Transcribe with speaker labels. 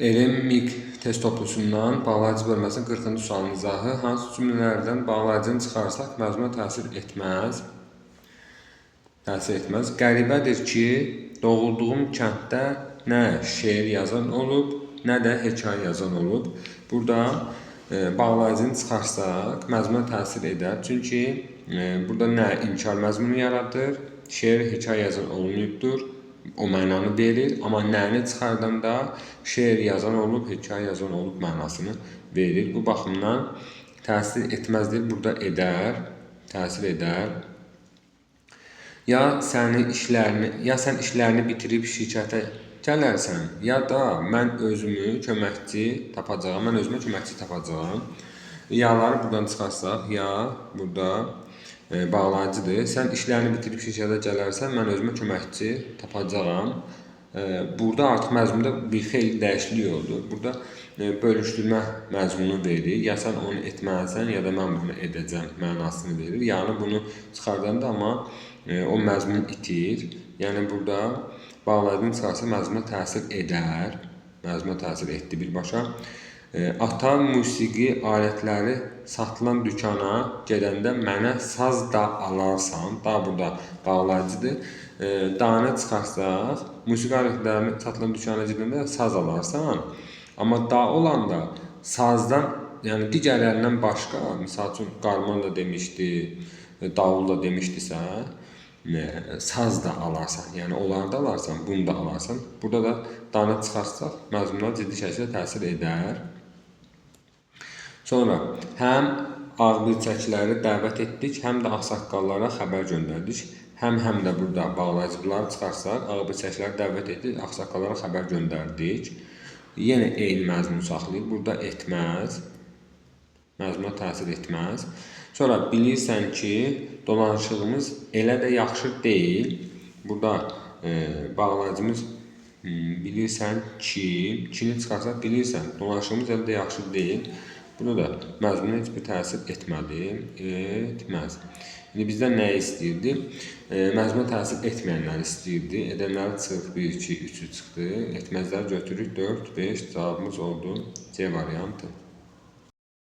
Speaker 1: Elem-MİQ test toplusundan bağlayıcı bölməsinin 40-cı sualın izahı. Hansı cümlələrdən bağlayıcını çıxarsaq məzmuna təsir etməz? Qəribədir ki, doğulduğum kənddə nə şeir yazan olub, nə də hekayə yazan olub. Burada bağlayıcını çıxarsaq məzmuna təsir edər. Çünki burada nə inkar məzmunu yaradır, şeir, hekayə yazan olmayıbdır. O mənanı verir, amma nəni çıxardanda şeir yazan olub, hekayə yazan olub mənasını verir. Bu baxımdan təsir etməzdir, burada edər, təsir edər. Ya sən işlərini bitirib şirkətə gələrsən, ya da mən özümə köməkçi tapacağam. Yaları buradan çıxarsaq, ya burada bağlayıcıdır. Sən işlərini bitirib şirkətə gələrsən, mən özümə köməkçi tapacağam. Burada artıq məzmunda bir xeyli dəyişiklik oldu. Burada bölüşdürmə məzmunu verir. Ya sən onu etməlisən, ya da mən bunu edəcəm mənasını verir. Yəni bunu çıxardanda amma o məzmun itir. Yəni burada bağlayıcını çıxarsa məzmuna təsir edər. Məzmuna təsir etdi birbaşa. Ata musiqi alətləri satılan dükana gedəndə mənə saz da alarsan. Da burada bağlayıcıdır. Danı çıxarsaq, musiqi alətlərini satılan dükana gedəndə saz alarsan. Amma da olanda sazdan, yəni digərlərindən başqa, misal üçün qarmon da demişdi, davul da demişdisə, saz da alarsan. Yəni onları da alarsan, bunu da alarsan. Burada da danı çıxarsaq məzmuna ciddi şəkildə təsir edər. Sonra həm ağbirçəkləri dəvət etdik, həm də ağsaqqallara xəbər göndərdik. Həm də burada bağlayıcıları çıxarsaq, ağbirçəkləri dəvət etdik, ağsaqqallara xəbər göndərdik. Yenə eyni məzmun saxlayır. Burada etməz, məzmuna təsir etməz. Sonra bilirsən ki, dolanışığımız elə də yaxşı deyil. Burada bağlayıcımız bilirsən ki, kini çıxarsaq bilirsən, dolanışığımız elə də yaxşı deyil. Burada da məzmuna heç bir təsir etməz. İndi bizdən nə istəyirdi? Məzmuna təsir etməyənləri istəyirdi. Edənləri çıxıb 1, 2, 3 çıxdı. Etməzləri götürürük 4, 5. Cavabımız oldu C variantı.